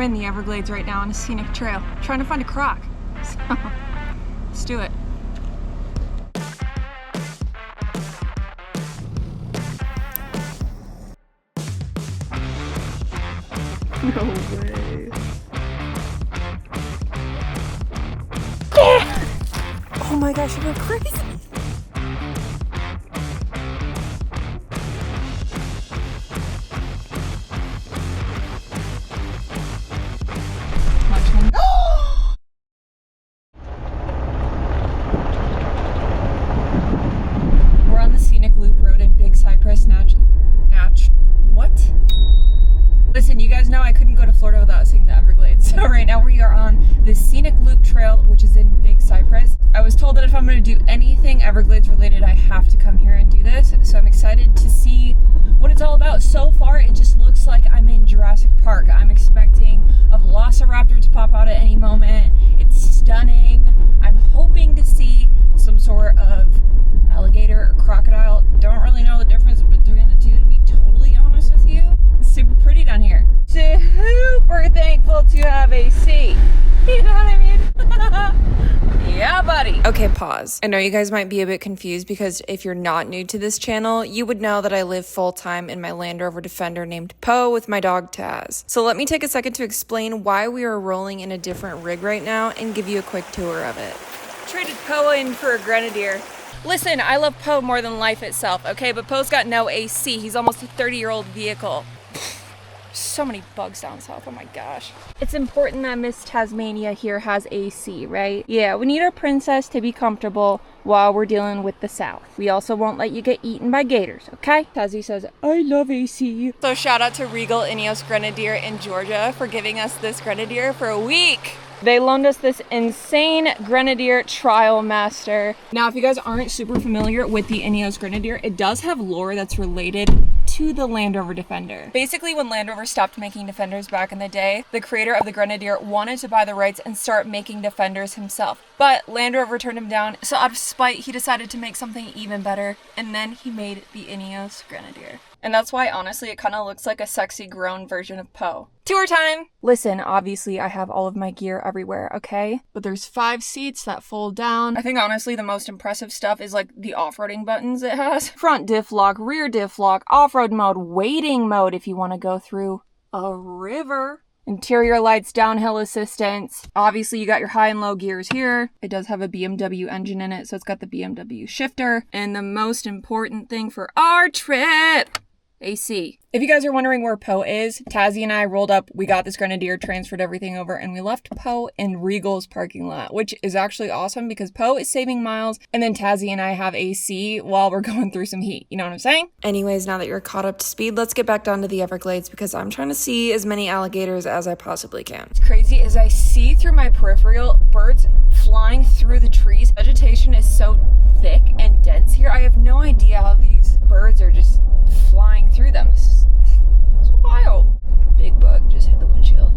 We're in the Everglades right now on a scenic trail, trying to find a croc. So, let's do it. No way. Oh my gosh, you go crazy. We're on the scenic loop road in Big Cypress. What? Listen, you guys know I couldn't go to Florida without seeing the Everglades. So right now we are on the scenic loop trail, which is in Big Cypress. I was told that if I'm going to do anything Everglades related, I have to come here and do this. So I'm excited to see what it's all about. So far, it just looks like I'm in Jurassic Park. I'm expecting a velociraptor to pop out at any moment. It's stunning. I'm hoping to see some sort of alligator or crocodile. Don't really know the difference between the two, to be totally honest with you. It's super pretty down here. Super thankful to have AC. You know what I mean? Yeah, buddy. Okay, pause. I know you guys might be a bit confused because if you're not new to this channel, you would know that I live full-time in my Land Rover Defender named Poe with my dog Taz. So let me take a second to explain why we are rolling in a different rig right now and give you a quick tour of it. Traded Poe in for a Grenadier. Listen, I love Poe more than life itself, okay? But Poe's got no AC. He's almost a 30-year-old vehicle. So many bugs down south, oh my gosh. It's important that Miss Tasmania here has AC, right? Yeah, we need our princess to be comfortable while we're dealing with the south. We also won't let you get eaten by gators, okay? Tazzy says, I love AC. So shout out to Regal Ineos Grenadier in Georgia for giving us this Grenadier for a week. They loaned us this insane Grenadier Trial Master. Now, if you guys aren't super familiar with the Ineos Grenadier, it does have lore that's related to the Land Rover Defender. Basically, when Land Rover stopped making Defenders back in the day, the creator of the Grenadier wanted to buy the rights and start making Defenders himself. But Land Rover turned him down, so out of spite, he decided to make something even better, and then he made the Ineos Grenadier. And that's why, honestly, it kind of looks like a sexy grown version of Poe. Tour time! Listen, obviously, I have all of my gear everywhere, okay? But there's 5 seats that fold down. I think, honestly, the most impressive stuff is, like, the off-roading buttons it has. Front diff lock, rear diff lock, off-road mode, waiting mode if you want to go through a river. Interior lights, downhill assistance. Obviously, you got your high and low gears here. It does have a BMW engine in it, so it's got the BMW shifter. And the most important thing for our trip, AC. If you guys are wondering where Poe is, Tazzy and I rolled up, we got this Grenadier, transferred everything over, and we left Poe in Regal's parking lot, which is actually awesome because Poe is saving miles, and then Tazzy and I have AC while we're going through some heat. You know what I'm saying? Anyways, now that you're caught up to speed, let's get back down to the Everglades because I'm trying to see as many alligators as I possibly can. What's crazy is I see through my peripheral birds flying through the trees. Vegetation is so thick and dense here. I have no idea how these birds are just flying through them. It's wild. Big bug just hit the windshield.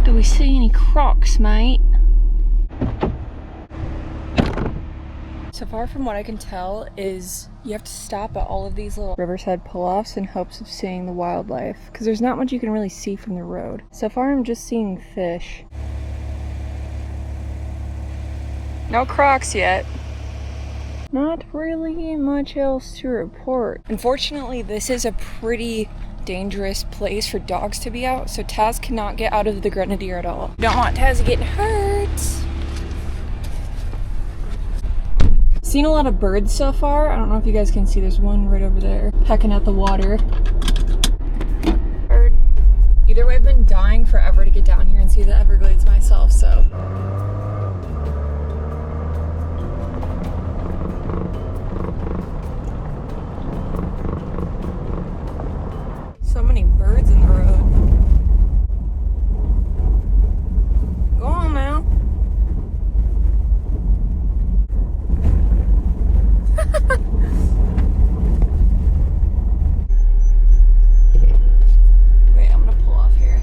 Do we see any crocs, mate? So far from what I can tell is you have to stop at all of these little riverside pull-offs in hopes of seeing the wildlife because there's not much you can really see from the road. So far I'm just seeing fish. No crocs yet. Not really much else to report. Unfortunately, this is a pretty dangerous place for dogs to be out, so Taz cannot get out of the Grenadier at all. Don't want Taz getting hurt. Seen a lot of birds so far. I don't know if you guys can see, there's one right over there pecking at the water. Bird. Either way, I've been dying forever to get down here and see the Everglades myself, so. So many birds in the road. Go on now. Wait, I'm gonna pull off here.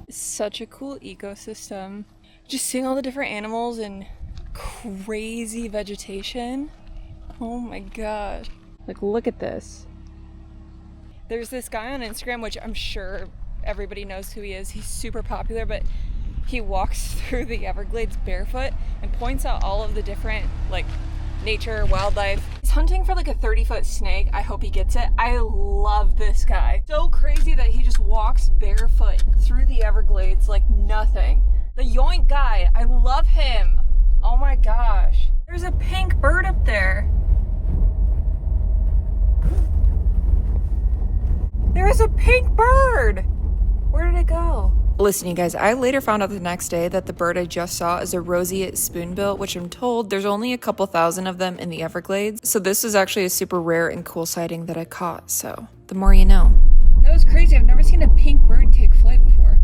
Such a cool ecosystem. Just seeing all the different animals and crazy vegetation. Oh my gosh. Like, look at this. There's this guy on Instagram, which I'm sure everybody knows who he is. He's super popular, but he walks through the Everglades barefoot and points out all of the different, like, nature, wildlife. He's hunting for like a 30-foot snake. I hope he gets it. I love this guy. So crazy that he just walks barefoot through the Everglades like nothing. The yoink guy, I love him. Oh my gosh. There's a pink bird up there. There's a pink bird. Where did it go? Listen, you guys, I later found out the next day that the bird I just saw is a roseate spoonbill, which I'm told there's only a couple thousand of them in the Everglades. So this is actually a super rare and cool sighting that I caught. So the more you know. That was crazy. I've never seen a pink bird take flight before.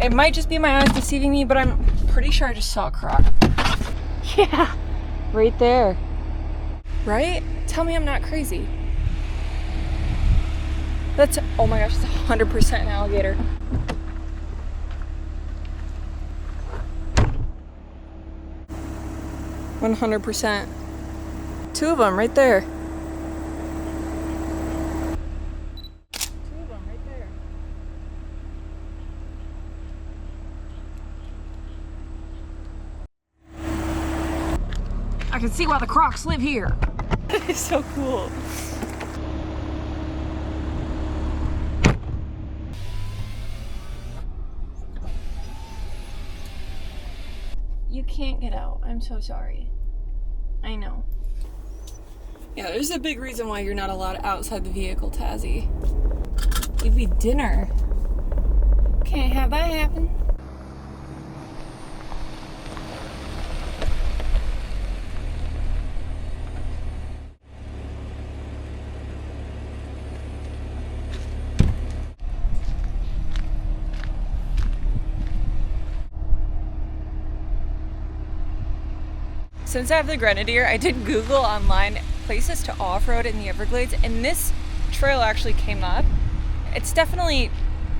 It might just be my eyes deceiving me, but I'm pretty sure I just saw a croc. Yeah, right there. Right? Tell me I'm not crazy. That's, oh my gosh, it's 100% an alligator. %. Two of them right there. I can see why the crocs live here. It's so cool. You can't get out. I'm so sorry. I know. Yeah, there's a big reason why you're not allowed outside the vehicle, Tazzy. Give me dinner. Can't have that happen. Since I have the Grenadier, I did Google online places to off-road in the Everglades, and this trail actually came up. It's definitely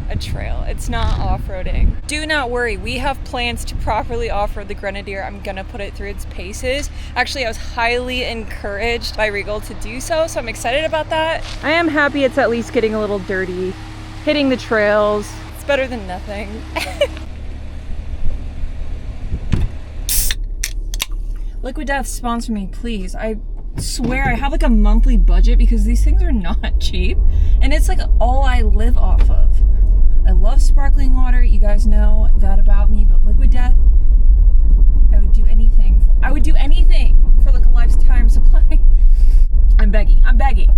a trail. It's not off-roading. Do not worry, we have plans to properly off-road the Grenadier. I'm gonna put it through its paces. Actually, I was highly encouraged by Regal to do so, so I'm excited about that. I am happy it's at least getting a little dirty, hitting the trails. It's better than nothing. Liquid Death, sponsor me, please. I swear I have like a monthly budget because these things are not cheap. And it's like all I live off of. I love sparkling water. You guys know that about me. But Liquid Death, I would do anything. I would do anything for like a lifetime supply. I'm begging. I'm begging.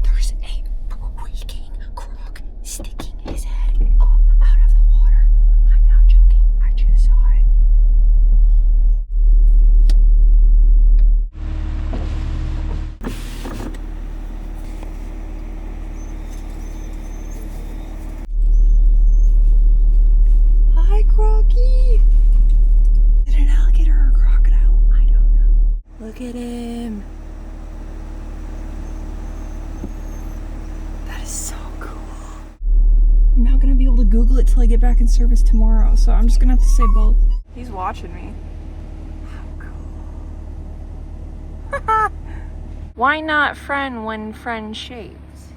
There's a freaking croc sticking his head up out of the water. I'm not joking. I just saw it. Hi, Crocky. Is it an alligator or a crocodile? I don't know. Look at him. I'm not gonna be able to Google it till I get back in service tomorrow, so I'm just gonna have to say both. He's watching me. How cool. Why not friend when friend shapes?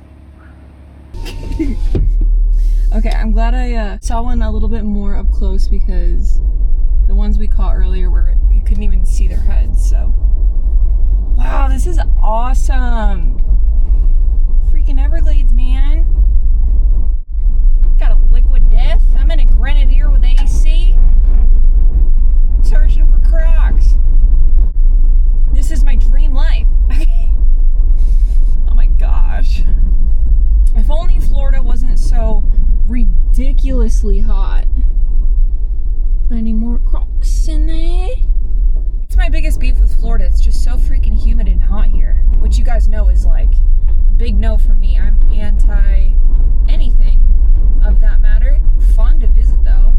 Okay, I'm glad I saw one a little bit more up close because the ones we caught earlier were, you couldn't even see their heads, so. Wow, this is awesome. Freaking Everglades, man. Got a Liquid Death. I'm in a Grenadier with AC. Searching for crocs. This is my dream life. Oh my gosh. If only Florida wasn't so ridiculously hot. Any more crocs in there? It's my biggest beef with Florida. It's just so freaking humid and hot. guys know is like a big no for me. I'm anti anything of that matter. Fun to visit though.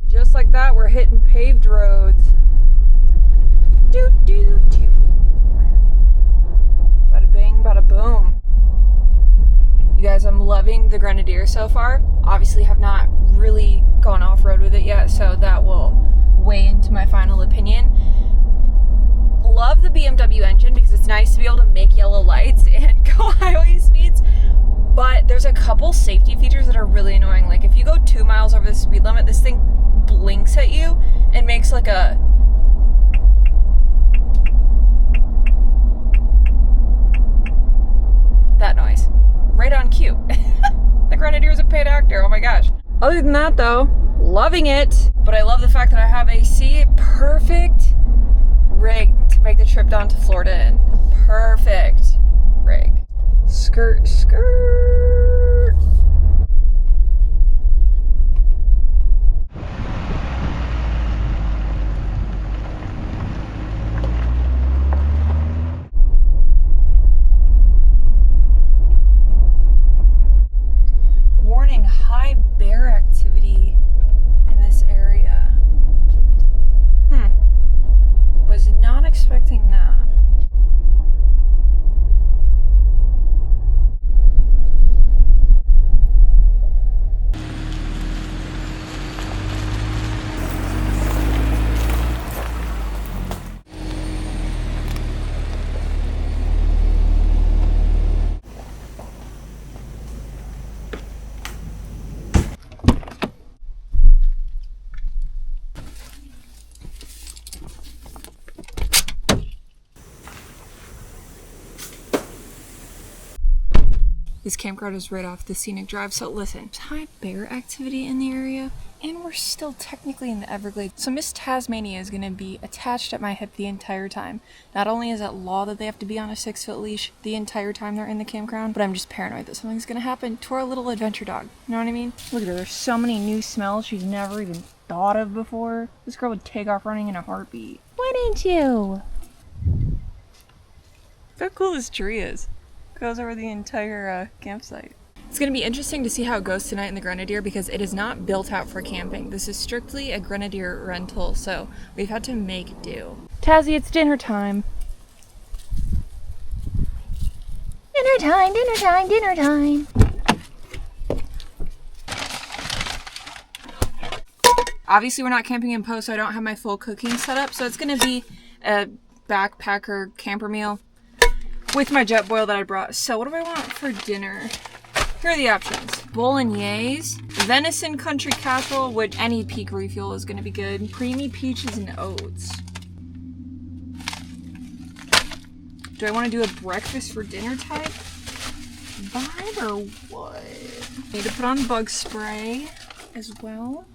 Just like that, we're hitting paved roads. Doo doo doo. Bada bing, bada boom. You guys, I'm loving the Grenadier so far. Obviously have not really gone off-road with it yet, so that will weigh into my final opinion. Love the BMW engine because it's nice to be able to make yellow lights and go highway speeds, but there's a couple safety features that are really annoying. Like if you go 2 miles over the speed limit, this thing blinks at you and makes like a that noise. Right on cue. The Grenadier's a paid actor, oh my gosh. Other than that though, loving it. But I love the fact that I have AC. Perfect rig to make the trip down to Florida in. Perfect rig. Skirt, skirt. Warning, high bear activity in this area. Was not expecting that. This campground is right off the scenic drive, so listen, there's high bear activity in the area, and we're still technically in the Everglades. So Miss Tasmania is gonna be attached at my hip the entire time. Not only is it law that they have to be on a 6-foot leash the entire time they're in the campground, but I'm just paranoid that something's gonna happen to our little adventure dog. You know what I mean? Look at her, there's so many new smells she's never even thought of before. This girl would take off running in a heartbeat. Wouldn't you? Look how cool this tree is. Goes over the entire campsite. It's going to be interesting to see how it goes tonight in the Grenadier because it is not built out for camping. This is strictly a Grenadier rental, so we've had to make do. Tazzy, it's dinner time. Dinner time, dinner time, dinner time. Obviously we're not camping in Poe, so I don't have my full cooking set up, so it's going to be a backpacker camper meal with my jet boil that I brought. So what do I want for dinner? Here are the options. Bolognese, venison country casserole, which any peak refuel is gonna be good. Creamy peaches and oats. Do I wanna do a breakfast for dinner type vibe or what? Need to put on bug spray as well.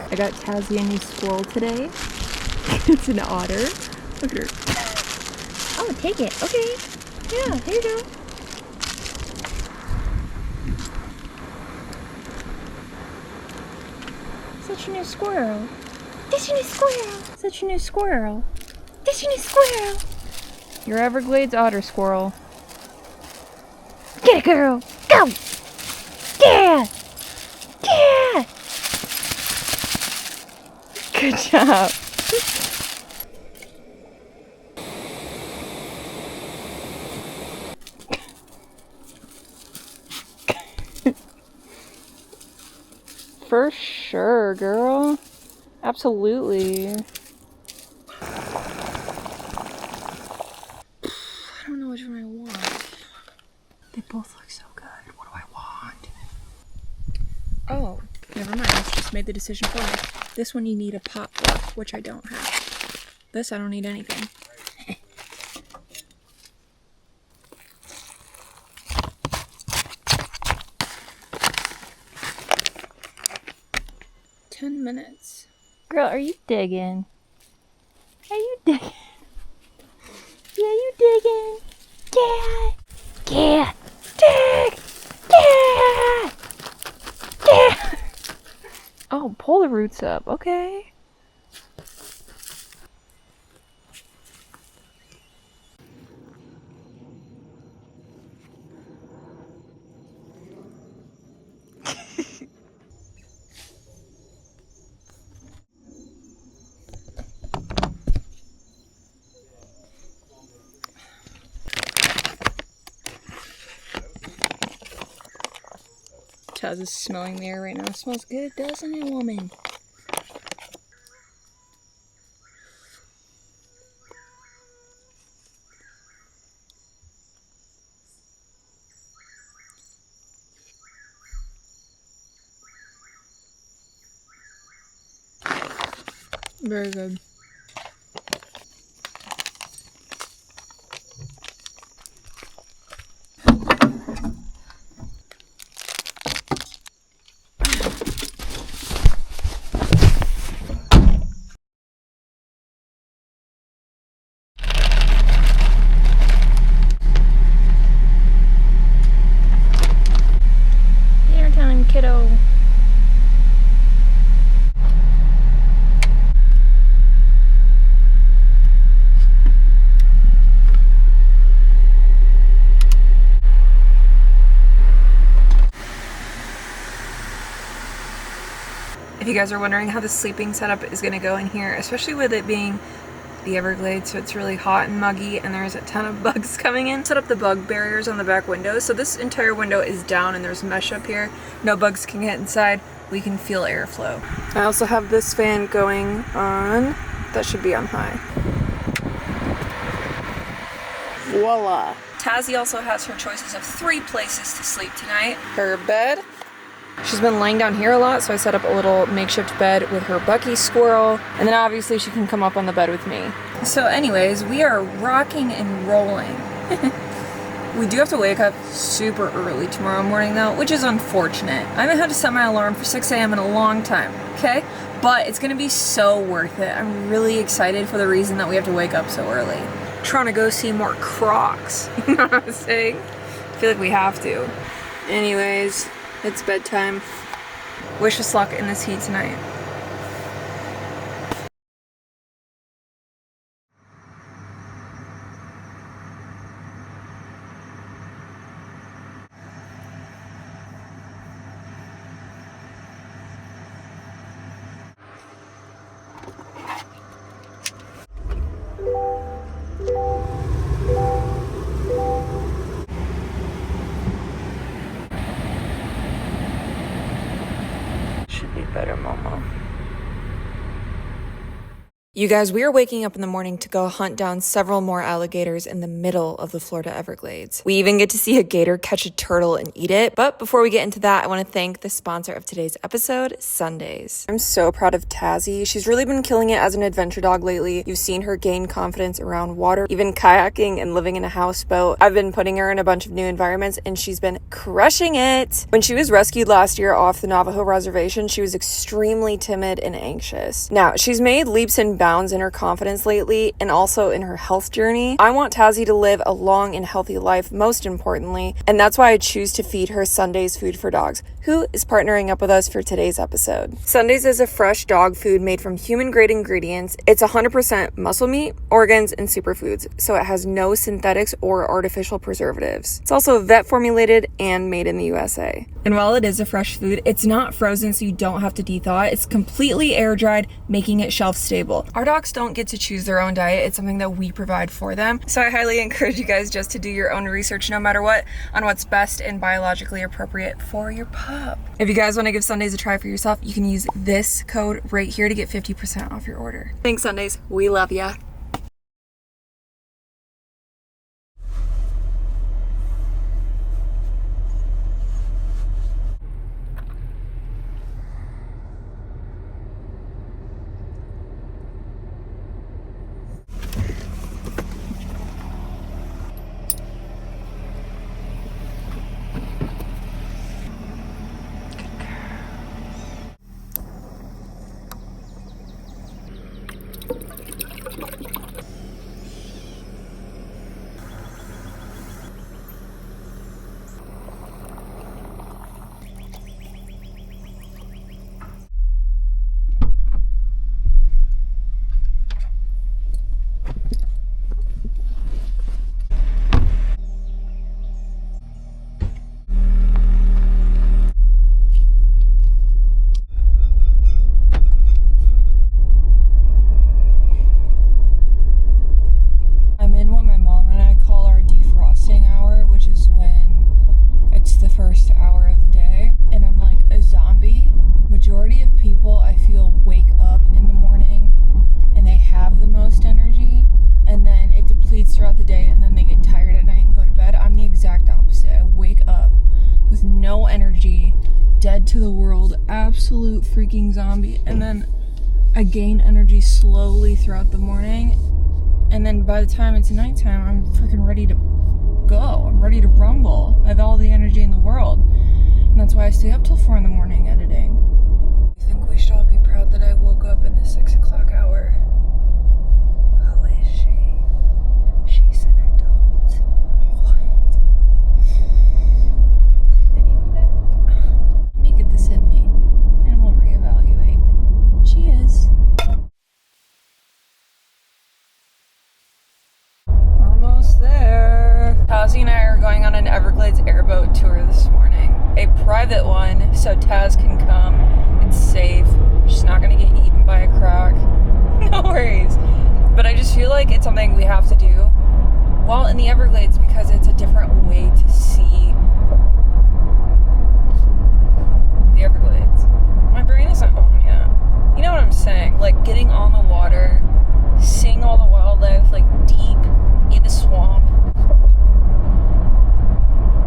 I got Tazzy a new squirrel today. It's an otter. Look at her. Oh, take it. Okay. Yeah, here you go. Such a new squirrel. Such a new squirrel. Such a new squirrel. Such a new squirrel. Your Everglades otter squirrel. Get it, girl. Go. Yeah. Yeah. Good job. For sure, girl. Absolutely. I don't know which one I want. They both look so good. What do I want? Oh, never mind. I just made the decision for me. This one you need a pot for, which I don't have. This I don't need anything. 10 minutes. Girl, are you digging? Are you digging? Yeah, you digging? Yeah! Yeah! Dig! Yeah! Yeah! Oh, pull the roots up, okay. Taz is smelling the air right now. It smells good, doesn't it, woman? Very good. Dinner time, kiddo. If you guys are wondering how the sleeping setup is going to go in here, especially with it being the Everglades, so it's really hot and muggy and there's a ton of bugs coming in. Set up the bug barriers on the back windows. So this entire window is down and there's mesh up here. No bugs can get inside. We can feel airflow. I also have this fan going on. That should be on high. Voila. Tazzy also has her choices of 3 places to sleep tonight. Her bed. She's been laying down here a lot, so I set up a little makeshift bed with her Bucky squirrel, and then obviously she can come up on the bed with me. So anyways, we are rocking and rolling. We do have to wake up super early tomorrow morning though, which is unfortunate. I haven't had to set my alarm for 6 a.m. in a long time, okay? But it's gonna be so worth it. I'm really excited for the reason that we have to wake up so early. Trying to go see more crocs, you know what I'm saying? I feel like we have to. Anyways, it's bedtime. Wish us luck in this heat tonight. Better, Momo. You guys, we are waking up in the morning to go hunt down several more alligators in the middle of the Florida Everglades. We even get to see a gator catch a turtle and eat it. But before we get into that, I want to thank the sponsor of today's episode, Sundays. I'm so proud of Tazzy. She's really been killing it as an adventure dog lately. You've seen her gain confidence around water, even kayaking and living in a houseboat. I've been putting her in a bunch of new environments and she's been crushing it. When she was rescued last year off the Navajo reservation, she was extremely timid and anxious. Now, she's made leaps and bounds in her confidence lately and also in her health journey. I want Tazzy to live a long and healthy life, most importantly, and that's why I choose to feed her Sundays Food for Dogs, who is partnering up with us for today's episode. Sundays is a fresh dog food made from human-grade ingredients. It's 100% muscle meat, organs, and superfoods, so it has no synthetics or artificial preservatives. It's also vet-formulated and made in the USA. And while it is a fresh food, it's not frozen, so you don't have to de-thaw it. It's completely air-dried, making it shelf-stable. Our dogs don't get to choose their own diet. It's something that we provide for them. So I highly encourage you guys just to do your own research, no matter what, on what's best and biologically appropriate for your pup. If you guys want to give Sundays a try for yourself, you can use this code right here to get 50% off your order. Thanks, Sundays. We love ya. to the world, absolute freaking zombie, and then I gain energy slowly throughout the morning, and then by the time it's nighttime, I'm freaking ready to go. I'm ready to rumble. I have all the energy in the world, and that's why I stay up till 4 in the morning editing. I think we should all be proud that I woke up in the 6 o'clock hour. Who is she? She's an adult. What? I need a nap. Let me get this in me, and we'll reevaluate. Cheers. Almost there. Tazi and I are going on an Everglades airboat tour this morning. A private one, so Taz can come. It's safe. She's not gonna get eaten by a croc. No worries. But I just feel like it's something we have to do while in the Everglades because it's a different way to see the Everglades. My brain isn't on yet. You know what I'm saying? Like getting on the water, seeing all the wildlife like deep in the swamp.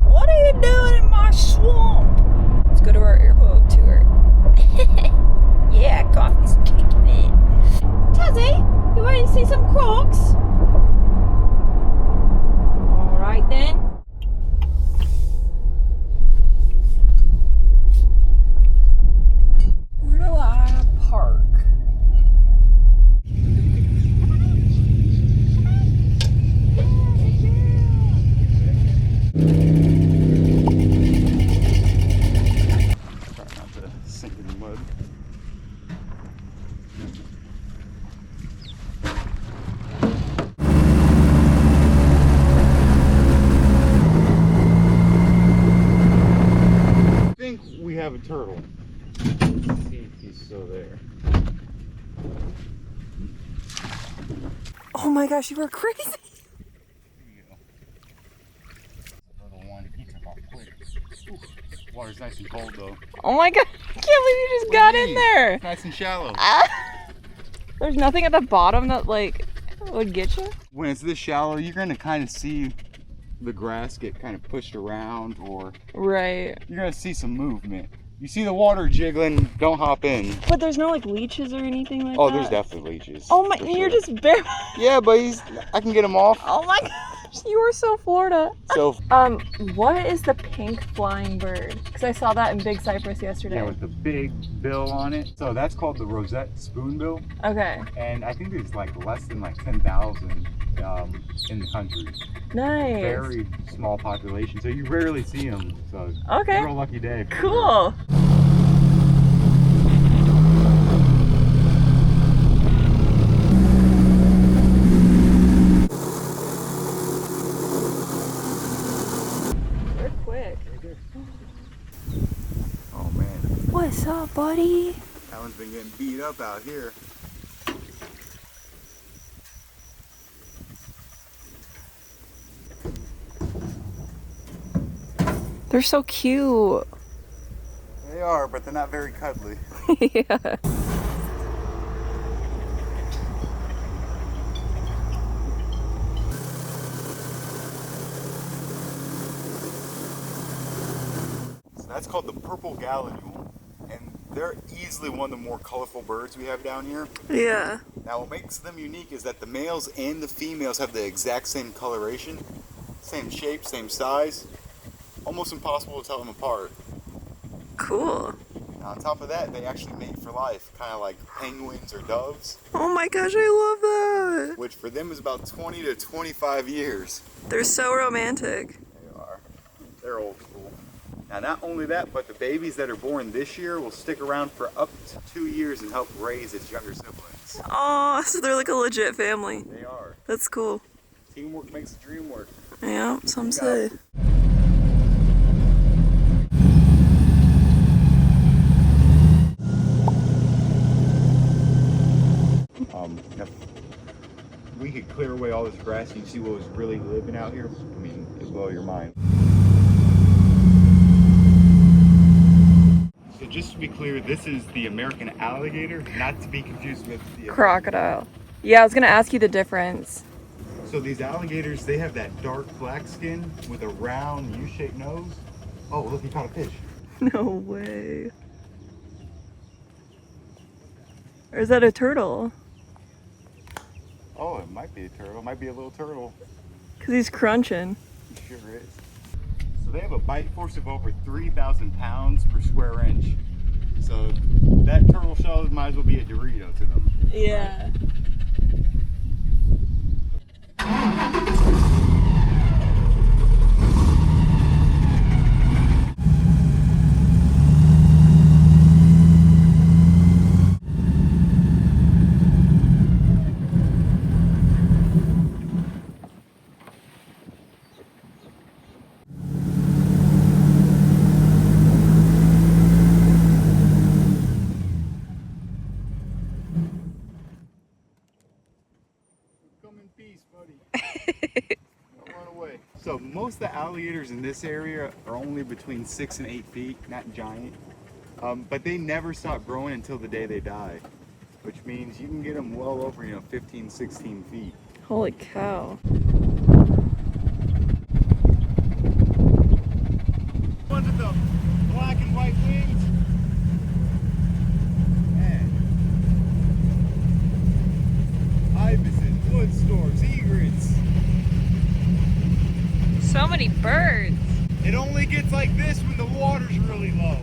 What are you doing in my swamp? Let's go to our airboat tour. Yeah, coffee's kicking in. Tazzy, you ready to see some crocs? Alright then. Where do I park? Try not to sink in the mud. I think we have a turtle. Let's see if he's still there. Oh my gosh, you were crazy. There you go. Little one, he took off quick. Ooh, water's nice and cold though. Oh my god, I can't believe you just got in there. It's nice and shallow. There's nothing at the bottom that like would get you? When it's this shallow, you're gonna kind of see the grass get kind of pushed around, or Right. you're gonna see some movement. You see the water jiggling, don't hop in. But there's no like leeches or anything like that? Oh, there's definitely leeches. Oh my, for you're sure. just bare. Yeah, but I can get him off. Oh my gosh, you are so Florida. So, What is the pink flying bird? Because I saw that in Big Cypress yesterday. yeah, with the big bill on it. So that's called the rosette spoonbill. Okay. And I think there's like less than like 10,000 in the country. Nice. Very small population, so you rarely see them. So Okay. real lucky day. for sure. Cool. They're quick. Oh man, What's up, buddy? that one's been getting beat up out here. They're so cute. They are, but they're not very cuddly. Yeah. So that's called the purple gallinule, and they're easily one of the more colorful birds we have down here. Yeah. Now what makes them unique is that the males and the females have the exact same coloration, same shape, same size. Almost impossible to tell them apart. Cool. Now, on top of that, they actually mate for life, kind of like penguins or doves, Oh my gosh, I love that. which for them is about 20 to 25 years. They're so romantic. They are. They're old school. Now, not only that, but the babies that are born this year will stick around for up to 2 years and help raise its younger siblings. Oh, so they're like a legit family. They are. That's cool. Teamwork makes the dream work. Yeah, some Yeah. say. If we could clear away all this grass and you see what was really living out here, I mean, it'd blow your mind. So just to be clear, this is the American alligator, not to be confused with the Crocodile. Yeah, I was gonna ask you the difference. So these alligators, they have that dark black skin with a round U-shaped nose. Oh, look, he caught a fish. No way. Or is that a turtle? Oh, it might be a turtle. It might be a little turtle. Because he's crunching. It sure is. So they have a bite force of over 3,000 pounds per square inch. So that turtle shell might as well be a Dorito to them. Yeah. Come in peace, buddy. Don't run away. So most of the alligators in this area are only between 6 and 8 feet, not giant. But they never stop growing until the day they die, which means you can get them well over, 15, 16 feet. Holy cow. Ones with the black and white wings. Man. Ibises, wood storks, egrets. So many birds. It only gets like this when the water's really low.